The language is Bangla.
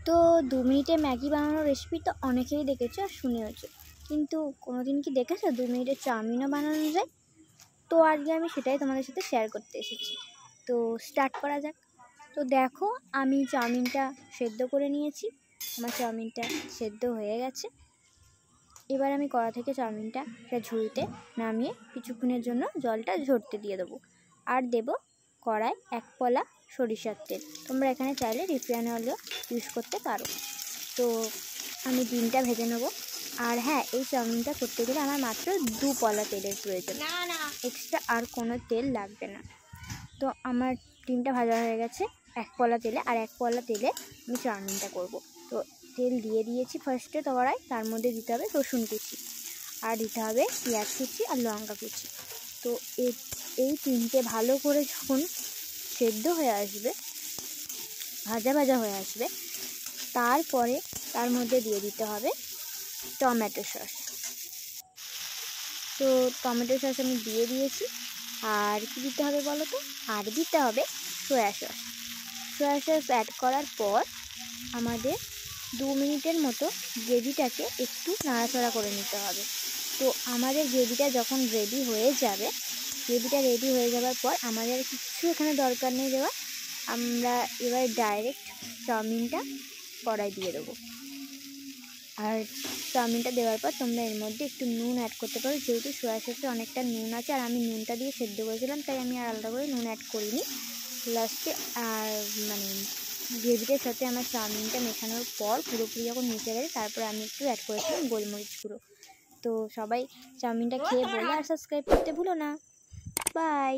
তো 2 মিনিটে ম্যাগি বানানোর রেসিপি তো অনেকেই দেখেছো আর শুনেওছো, কিন্তু কোনোদিন কি দেখেছো 2 মিনিটে চাউমিনও বানানো যায়? তো আজকে আমি সেটাই তোমাদের সাথে শেয়ার করতে এসেছি। তো স্টার্ট করা যাক। তো দেখো, আমি চাউমিনটা সেদ্ধ করে নিয়েছি। আমার চাউমিনটা সেদ্ধ হয়ে গেছে। এবার আমি কড়া থেকে চাউমিনটা একটা ঝুড়িতে নামিয়ে কিছুক্ষণের জন্য জলটা ঝরতে দিয়ে দেবো। আর দেব কড়ায় 1 পলা সরিষার তেল। তোমরা এখানে চাইলে রিফাইন অয়েলও ইউজ করতে পারো। তো আমি ডিমটা ভেজে নেব। আর হ্যাঁ, এই চাউমিনটা করতে গেলে আমার মাত্র 2 পলা তেলের প্রয়োজন, এক্সট্রা আর কোনো তেল লাগবে না। তো আমার ডিমটা ভাজা হয়ে গেছে 1 পলা তেলে, আর 1 পলা তেলে আমি চাউমিনটা করব। তো তেল দিয়ে দিয়েছি ফার্স্টে কড়ায়, তার মধ্যে দিতে হবে রসুন কুচি, আর দিতে হবে পেঁয়াজ কুচি আর লঙ্কা কুচি। তো এই তিনটে ভালো করে যখন সেদ্ধ হয়ে আসবে, ভাজা ভাজা হয়ে আসবে, তারপরে তার মধ্যে দিয়ে দিতে হবে টমেটো সস। তো টমেটো সস আমি দিয়ে দিয়েছি। আর কি দিতে হবে বলো তো? আর দিতে হবে soya sauce. Soya sauce add করার পর আমাদের 2 মিনিটের মতো গ্রেভিটাকে একটু নাড়াচাড়া করে নিতে হবে। তো আমাদের গ্রেভিটা যখন রেডি হয়ে যাবে, গ্রেভিটা রেডি হয়ে যাওয়ার পর আমাদের কিচ্ছু এখানে দরকার নেই দেওয়ার। আমরা এবার ডাইরেক্ট চাউমিনটা কড়াই দিয়ে দেবো। আর চাউমিনটা দেওয়ার পর তোমরা এর মধ্যে একটু নুন অ্যাড করতে পারো, যেহেতু সয়া সসে অনেকটা নুন আছে, আর আমি নুনটা দিয়ে সেদ্ধ করেছিলাম, তাই আমি আর আলাদা করে নুন অ্যাড করিনি লাস্টে। আর মানে গ্রেভিটার সাথে আমার চাউমিনটা মেশানোর পর পুরোপুরি যখন মিশে গেছে, তারপরে আমি একটু অ্যাড করেছিলাম গোলমরিচ গুঁড়ো। তো সবাই চাউমিনটা খেয়ে বলো আর সাবস্ক্রাইব করতে ভুলো না। বাই।